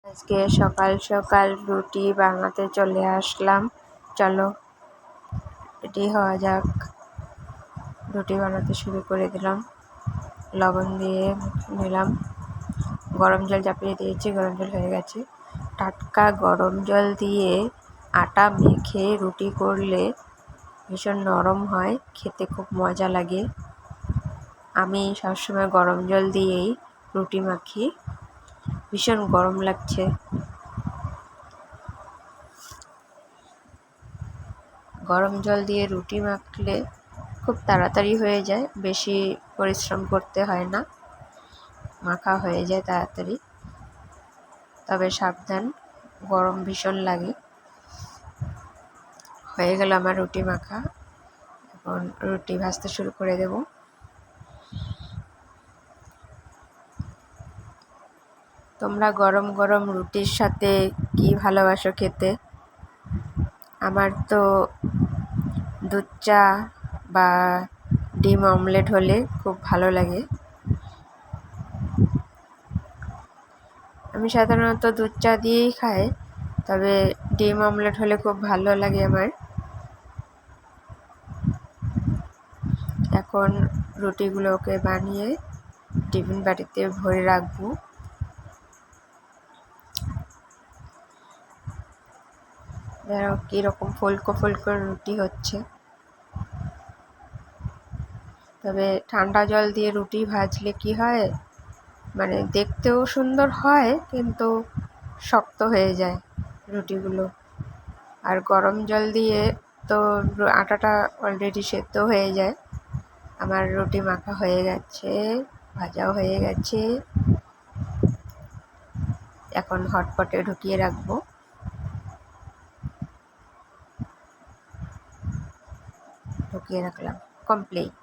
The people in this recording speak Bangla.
আজকে সকাল সকাল রুটি বানাতে চলে আসলাম। চলো রেডি হওয়া যাক। রুটি বানাতে শুরু করে দিলাম। লবণ দিয়ে নিলাম, গরম জল চাপিয়ে দিয়েছি, গরম জল হয়ে গেছে। টাটকা গরম জল দিয়ে আটা মেখে রুটি করলে ভীষণ নরম হয়, খেতে খুব মজা লাগে। আমি সবসময় গরম জল দিয়েই রুটি মাখি। ভীষণ গরম লাগছে। গরম জল দিয়ে রুটি মাখলে খুব তাড়াতাড়ি হয়ে যায়, বেশি পরিশ্রম করতে হয় না, মাখা হয়ে যায় তাড়াতাড়ি। তবে সাবধান, গরম ভীষণ লাগে। হয়ে গেল আমার রুটি মাখা। এখন রুটি ভাজতে শুরু করে দেব। তোমরা গরম গরম রুটির সাথে কি ভালোবাসো খেতে? আমার তো দুধ চা বা ডিম অমলেট হলে খুব ভালো লাগে। আমি সাধারণত দুধ চা দিয়েই খাই, তবে ডিম অমলেট হলে খুব ভালো লাগে আমার। এখন রুটিগুলোকে বানিয়ে টিফিন বাটিতে ভরে রাখবো। দেখো কীরকম ফুলকো ফুলকো রুটি হচ্ছে। তবে ঠান্ডা জল দিয়ে রুটি ভাজলে কি হয়, মানে দেখতেও সুন্দর হয় কিন্তু শক্ত হয়ে যায় রুটিগুলো। আর গরম জল দিয়ে তো আটাটা অলরেডি সেদ্ধ হয়ে যায়। আমার রুটি মাখা হয়ে গেছে, ভাজাও হয়ে গেছে। এখন হটপটে ঢুকিয়ে রাখবো। ঢুকিয়ে রাখলাম, কমপ্লিট।